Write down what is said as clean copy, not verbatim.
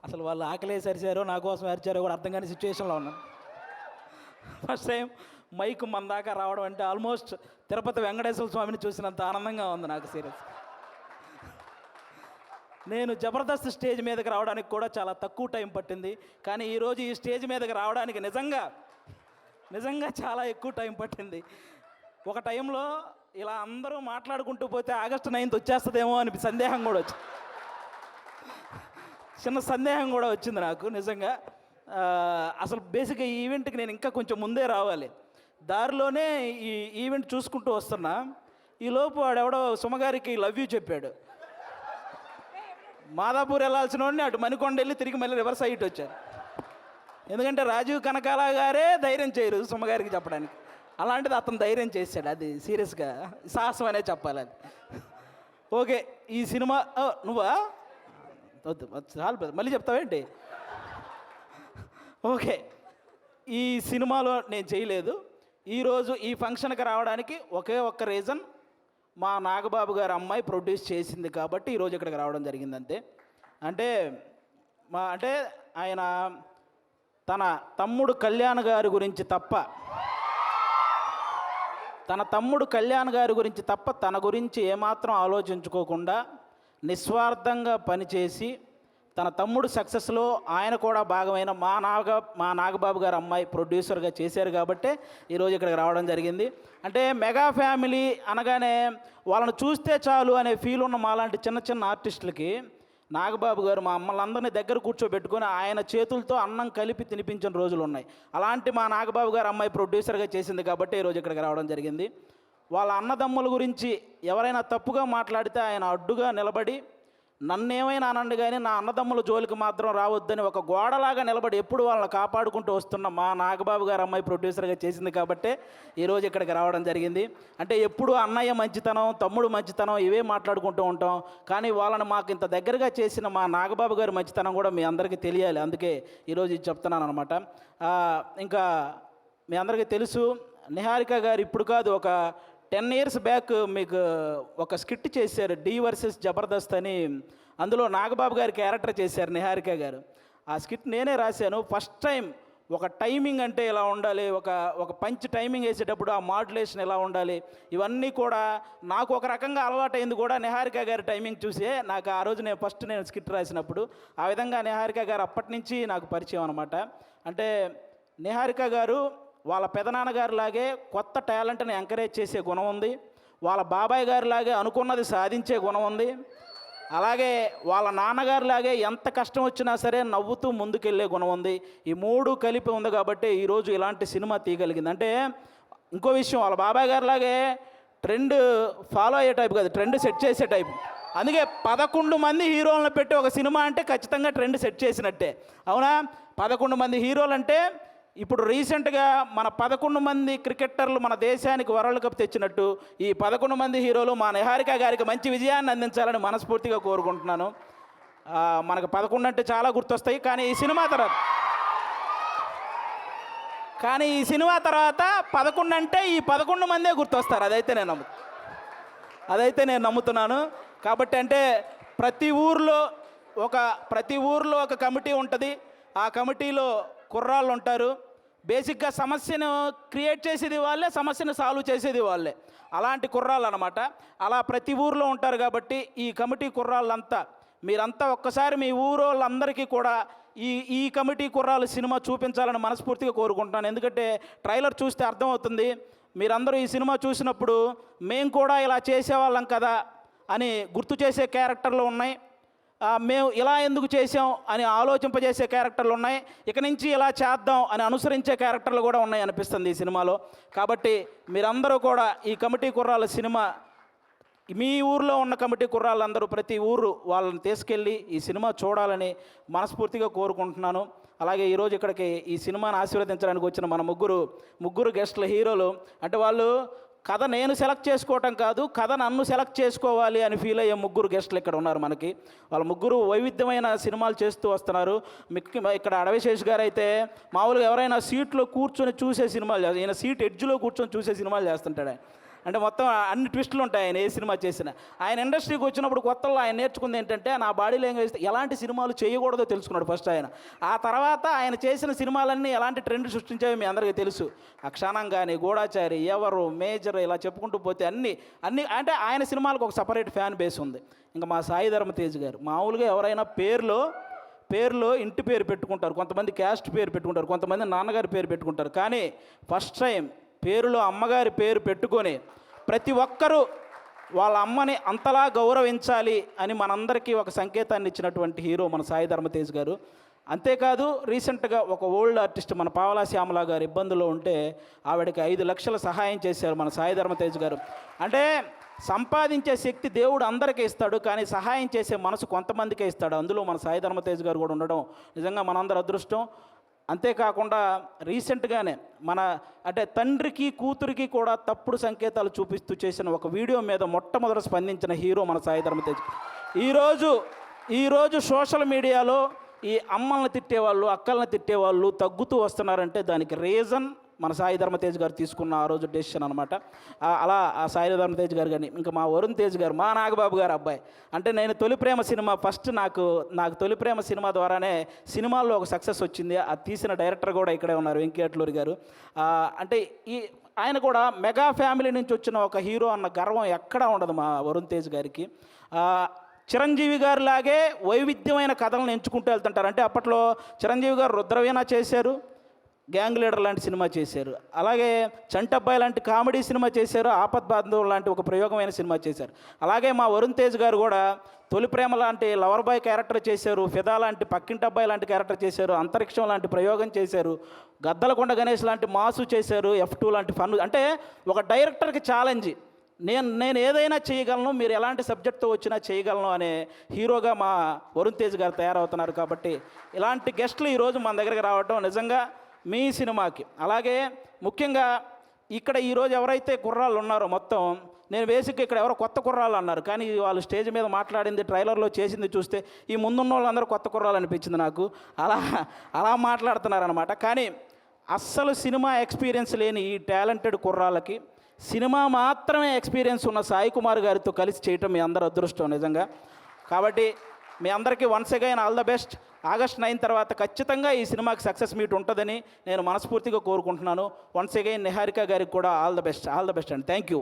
అసలు వాళ్ళు ఆకలేసి అరిచారో నా కోసం అరిచారో కూడా అర్థం కాని సిచ్యువేషన్లో ఉన్నాను. ఫస్ట్ టైం మైక్ మన దాకా రావడం అంటే ఆల్మోస్ట్ తిరుపతి వెంకటేశ్వర స్వామిని చూసినంత ఆనందంగా ఉంది నాకు. సీరియస్, నేను జబర్దస్త్ స్టేజ్ మీదకి రావడానికి కూడా చాలా తక్కువ టైం పట్టింది. కానీ ఈరోజు ఈ స్టేజ్ మీదకి రావడానికి నిజంగా చాలా ఎక్కువ టైం పట్టింది. ఒక టైంలో ఇలా అందరూ మాట్లాడుకుంటూ పోతే ఆగస్టు 9th వచ్చేస్తుందేమో అని సందేహం కూడా వచ్చింది. చిన్న సందేహం కూడా వచ్చింది నాకు నిజంగా. అసలు బేసిక్గా ఈ ఈవెంట్కి నేను ఇంకా కొంచెం ముందే రావాలి. దారిలోనే ఈ ఈవెంట్ చూసుకుంటూ వస్తున్నా. ఈలోపు వాడెవడో సుమగారికి లవ్ యూ చెప్పాడు. మాదాపూర్ వెళ్ళాల్సిన వాడిని అటు మణికొండ వెళ్ళి తిరిగి మళ్ళీ రివర్స్ అయ్యి వచ్చారు. ఎందుకంటే రాజీవ్ కనకాల గారే ధైర్యం చేయరు సుమగారికి చెప్పడానికి. అలాంటిది అతను ధైర్యం చేశాడు. అది సీరియస్గా సాహసం అనే చెప్పాలి అది. ఓకే, ఈ సినిమా నువ్వా వద్దు చాలు మళ్ళీ చెప్తావేంటి? ఓకే, ఈ సినిమాలో నేను చేయలేదు. ఈరోజు ఈ ఫంక్షన్కి రావడానికి ఒకే ఒక్క రీజన్, మా నాగబాబు గారు అమ్మాయి ప్రొడ్యూస్ చేసింది కాబట్టి ఈరోజు ఇక్కడికి రావడం జరిగింది అంతే. అంటే ఆయన తన తమ్ముడు కళ్యాణ్ గారి గురించి తప్ప తన గురించి ఏమాత్రం ఆలోచించుకోకుండా నిస్వార్థంగా పనిచేసి తన తమ్ముడు సక్సెస్లో ఆయన కూడా భాగమైన మా నాగబాబు గారు అమ్మాయి ప్రొడ్యూసర్గా చేశారు కాబట్టే ఈరోజు ఇక్కడికి రావడం జరిగింది. అంటే మెగా ఫ్యామిలీ అనగానే వాళ్ళని చూస్తే చాలు అనే ఫీల్ ఉన్న మాలాంటి చిన్న చిన్న ఆర్టిస్టులకి నాగబాబు గారు మా అమ్మలందరినీ దగ్గర కూర్చోబెట్టుకొని ఆయన చేతులతో అన్నం కలిపి తినిపించిన రోజులు ఉన్నాయి. అలాంటి మా నాగబాబు గారు అమ్మాయి ప్రొడ్యూసర్గా చేసింది కాబట్టి ఈరోజు ఇక్కడికి రావడం జరిగింది. వాళ్ళ అన్నదమ్ముల గురించి ఎవరైనా తప్పుగా మాట్లాడితే ఆయన అడ్డుగా నిలబడి నన్నేమైనా అనండి కానీ నా అన్నదమ్ముల జోలికి మాత్రం రావద్దని ఒక గోడలాగా నిలబడి ఎప్పుడు వాళ్ళని కాపాడుకుంటూ వస్తున్న మా నాగబాబు గారు అమ్మాయి ప్రొడ్యూసర్గా చేసింది కాబట్టే ఈరోజు ఇక్కడికి రావడం జరిగింది. అంటే ఎప్పుడు అన్నయ్య మంచితనం, తమ్ముడు మంచితనం ఇవే మాట్లాడుకుంటూ ఉంటాం. కానీ వాళ్ళని మాకు ఇంత దగ్గరగా చేసిన మా నాగబాబు గారి మంచితనం కూడా మీ అందరికీ తెలియాలి. అందుకే ఈరోజు ఇది చెప్తున్నాను అనమాట. ఇంకా మీ అందరికీ తెలుసు, నిహారిక గారు ఇప్పుడు కాదు, ఒక 10 years బ్యాక్ మీకు ఒక స్కిట్ చేశారు, డి వర్సెస్ జబర్దస్త్ అని. అందులో నాగబాబు గారి క్యారెక్టర్ చేశారు నిహారిక గారు. ఆ స్కిట్ నేనే రాశాను. ఫస్ట్ టైం ఒక టైమింగ్ అంటే ఎలా ఉండాలి, ఒక పంచ్ టైమింగ్ వేసేటప్పుడు ఆ మాడ్యులేషన్ ఎలా ఉండాలి, ఇవన్నీ కూడా నాకు ఒక రకంగా అలవాటైంది కూడా నిహారిక గారి టైమింగ్ చూసే. నాకు ఆ రోజు నేను స్కిట్ రాసినప్పుడు ఆ విధంగా నిహారిక గారు అప్పటి నుంచి నాకు పరిచయం అనమాట. అంటే నిహారిక గారు వాళ్ళ పెదనాన్నగారు లాగే కొత్త టాలెంట్ని ఎంకరేజ్ చేసే గుణం ఉంది. వాళ్ళ బాబాయ్ గారి లాగే అనుకున్నది సాధించే గుణం ఉంది. అలాగే వాళ్ళ నాన్నగారి లాగే ఎంత కష్టం వచ్చినా సరే నవ్వుతూ ముందుకెళ్ళే గుణం ఉంది. ఈ మూడు కలిపి ఉంది కాబట్టి ఈరోజు ఇలాంటి సినిమా తీయగలిగింది. అంటే ఇంకో విషయం, వాళ్ళ బాబాయ్ గారి లాగే ట్రెండ్ ఫాలో అయ్యే టైప్ కాదు, ట్రెండ్ సెట్ చేసే టైప్. అందుకే 11 మంది హీరోలను పెట్టి ఒక సినిమా అంటే ఖచ్చితంగా ట్రెండ్ సెట్ చేసినట్టే. అవునా? 11 మంది హీరోలు అంటే ఇప్పుడు రీసెంట్గా మన 11 మంది క్రికెటర్లు మన దేశానికి వరల్డ్ కప్ తెచ్చినట్టు ఈ 11 మంది హీరోలు మా నిహారిక గారికి మంచి విజయాన్ని అందించాలని మనస్ఫూర్తిగా కోరుకుంటున్నాను. మనకు 11 అంటే చాలా గుర్తొస్తాయి, కానీ ఈ సినిమా తర్వాత 11 అంటే ఈ 11 మందే గుర్తొస్తారు. అదైతే నేను నమ్ముతున్నాను. కాబట్టి అంటే ప్రతి ఊర్లో ఒక కమిటీ ఉంటుంది. ఆ కమిటీలో కుర్రాళ్ళు ఉంటారు. బేసిక్గా సమస్యను క్రియేట్ చేసేది వాళ్ళే, సమస్యను సాల్వ్ చేసేది వాళ్ళే. అలాంటి కుర్రాళ్ళు అనమాట. అలా ప్రతి ఊర్లో ఉంటారు. కాబట్టి ఈ కమిటీ కుర్రాళ్ళంతా మీరంతా ఒక్కసారి మీ ఊరోళ్ళందరికీ కూడా ఈ కమిటీ కుర్రాళ్ళు సినిమా చూపించాలని మనస్ఫూర్తిగా కోరుకుంటున్నాను. ఎందుకంటే ట్రైలర్ చూస్తే అర్థమవుతుంది. మీరందరూ ఈ సినిమా చూసినప్పుడు మేము కూడా ఇలా చేసేవాళ్ళం కదా అని గుర్తు చేసే క్యారెక్టర్లు ఉన్నాయి. మేము ఇలా ఎందుకు చేసాం అని ఆలోచింపజేసే క్యారెక్టర్లు ఉన్నాయి. ఇక నుంచి ఇలా చేద్దాం అని అనుసరించే క్యారెక్టర్లు కూడా ఉన్నాయి అనిపిస్తుంది ఈ సినిమాలో. కాబట్టి మీరందరూ కూడా ఈ కమిటీ కుర్రాళ్ళ సినిమా, మీ ఊర్లో ఉన్న కమిటీ కుర్రాళ్ళందరూ ప్రతి ఊరు వాళ్ళని తీసుకెళ్ళి ఈ సినిమా చూడాలని మనస్ఫూర్తిగా కోరుకుంటున్నాను. అలాగే ఈరోజు ఇక్కడికి ఈ సినిమాని ఆశీర్వదించడానికి వచ్చిన మన ముగ్గురు గెస్ట్ల హీరోలు, అంటే వాళ్ళు కథ నేను సెలెక్ట్ చేసుకోవటం కాదు, కథ నన్ను సెలెక్ట్ చేసుకోవాలి అని ఫీల్ అయ్యే 3 గెస్టులు ఇక్కడ ఉన్నారు మనకి. వాళ్ళ 3 వైవిధ్యమైన సినిమాలు చేస్తూ వస్తున్నారు. ఇక్కడ అడవిశేష్ గారు అయితే మామూలుగా ఎవరైనా సీట్లో కూర్చొని చూసే సినిమాలు చేస్తారు, ఈయన సీట్ ఎడ్జ్లో కూర్చొని చూసే సినిమాలు చేస్తుంటాడు. అంటే మొత్తం అన్ని ట్విస్టులు ఉంటాయి ఆయన ఏ సినిమా చేసినా. ఆయన ఇండస్ట్రీకి వచ్చినప్పుడు కొత్తలో ఆయన నేర్చుకుంది ఏంటంటే నా బాడీ లాంగ్వేజ్ ఎలాంటి సినిమాలు చేయకూడదో తెలుసుకున్నాడు ఫస్ట్ ఆయన. ఆ తర్వాత ఆయన చేసిన సినిమాలన్నీ ఎలాంటి ట్రెండ్ సృష్టించాయో మీ అందరికీ తెలుసు. అక్షానం కానీ, గూఢాచారి, ఎవరు, మేజర్, ఇలా చెప్పుకుంటూ పోతే అన్నీ అంటే ఆయన సినిమాలకు ఒక సపరేట్ ఫ్యాన్ బేస్ ఉంది. ఇంకా మా సాయి ధర్మ తేజ్ గారు మామూలుగా ఎవరైనా పేరులో ఇంటి పేరు పెట్టుకుంటారు, కొంతమంది క్యాస్ట్ పేరు పెట్టుకుంటారు, కొంతమంది నాన్నగారి పేరు పెట్టుకుంటారు. కానీ ఫస్ట్ టైం పేరులో అమ్మగారి పేరు పెట్టుకొని ప్రతి ఒక్కరూ వాళ్ళ అమ్మని అంతలా గౌరవించాలి అని మనందరికీ ఒక సంకేతాన్ని ఇచ్చినటువంటి హీరో మన సాయి ధర్మ తేజ్ గారు. అంతేకాదు రీసెంట్గా ఒక ఓల్డ్ ఆర్టిస్ట్ మన పావలా శ్యామల గారు ఇబ్బందుల్లో ఉంటే ఆవిడకి 5 లక్షల సహాయం చేశారు మన సాయి ధర్మ తేజ్ గారు. అంటే సంపాదించే శక్తి దేవుడు అందరికీ ఇస్తాడు, కానీ సహాయం చేసే మనసు కొంతమందికే ఇస్తాడు. అందులో మన సాయి ధర్మ తేజ్ గారు కూడా ఉండడం నిజంగా మనందరి అదృష్టం. అంతేకాకుండా రీసెంట్గానే అంటే తండ్రికి కూతురికి కూడా తప్పుడు సంకేతాలు చూపిస్తూ చేసిన ఒక వీడియో మీద మొట్టమొదట స్పందించిన హీరో మన సాయి ధర్మ తేజ్. ఈరోజు సోషల్ మీడియాలో ఈ అమ్మల్ని తిట్టేవాళ్ళు, అక్కల్ని తిట్టేవాళ్ళు తగ్గుతూ వస్తున్నారంటే దానికి రీజన్ మన సాయి ధర్మ తేజ్ గారు తీసుకున్న ఆ రోజు డెసిషన్ అనమాట. అలా ఆ సాయి ధర్మ తేజ్ గారు కానీ ఇంకా మా వరుణ్ తేజ్ గారు, మా నాగబాబు గారు అబ్బాయి. అంటే నేను తొలి ప్రేమ సినిమా ఫస్ట్ నాకు తొలి ప్రేమ సినిమా ద్వారానే సినిమాల్లో ఒక సక్సెస్ వచ్చింది. అది తీసిన డైరెక్టర్ కూడా ఇక్కడే ఉన్నారు, వెంకీ అట్లూరి గారు. అంటే ఆయన కూడా మెగా ఫ్యామిలీ నుంచి వచ్చిన ఒక హీరో అన్న గర్వం ఎక్కడా ఉండదు మా వరుణ్ తేజ్ గారికి. చిరంజీవి గారు లాగే వైవిధ్యమైన కథలను ఎంచుకుంటూ వెళ్తుంటారు. అంటే అప్పట్లో చిరంజీవి గారు రుద్రవీణ చేశారు, గ్యాంగ్ లీడర్ లాంటి సినిమా చేశారు, అలాగే చంటబ్బాయి లాంటి కామెడీ సినిమా చేశారు, ఆపద్బాంధవ్ లాంటి ఒక ప్రయోగమైన సినిమా చేశారు. అలాగే మా వరుణ్ తేజ్ గారు కూడా తొలి ప్రేమ లాంటి లవర్ బాయ్ క్యారెక్టర్ చేశారు, ఫిదా లాంటి పక్కింటబ్బాయి లాంటి క్యారెక్టర్ చేశారు, అంతరిక్షం లాంటి ప్రయోగం చేశారు, గద్దలకొండ గణేష్ లాంటి మాసు చేశారు, F2 లాంటి ఫన్. అంటే ఒక డైరెక్టర్కి ఛాలెంజ్, నేను ఏదైనా చేయగలను, మీరు ఎలాంటి సబ్జెక్ట్తో వచ్చినా చేయగలను అనే హీరోగా మా వరుణ్ తేజ్ గారు తయారవుతున్నారు. కాబట్టి ఇలాంటి గెస్టులు ఈరోజు మన దగ్గరికి రావడం నిజంగా మీ సినిమాకి, అలాగే ముఖ్యంగా ఇక్కడ ఈరోజు ఎవరైతే కుర్రాళ్ళు ఉన్నారో మొత్తం, నేను బేసిక్గా ఇక్కడ ఎవరో కొత్త కుర్రాళ్ళు అన్నారు, కానీ వాళ్ళు స్టేజ్ మీద మాట్లాడింది, ట్రైలర్లో చేసింది చూస్తే ఈ ముందున్న వాళ్ళందరూ కొత్త కుర్రాళ్ళు అనిపించింది నాకు. అలా మాట్లాడుతున్నారనమాట. కానీ అస్సలు సినిమా ఎక్స్పీరియన్స్ లేని ఈ టాలెంటెడ్ కుర్రాళ్ళకి సినిమా మాత్రమే ఎక్స్పీరియన్స్ ఉన్న సాయి కుమార్ గారితో కలిసి చేయటం మీ అందరూ అదృష్టం నిజంగా. కాబట్టి మీ అందరికీ once again all the best. August 9 తర్వాత ఖచ్చితంగా ఈ సినిమాకి సక్సెస్ మీట్ ఉంటుందని నేను మనస్ఫూర్తిగా కోరుకుంటున్నాను. వన్స్ అగైన్ నిహారిక గారికి కూడా all the best and thank you.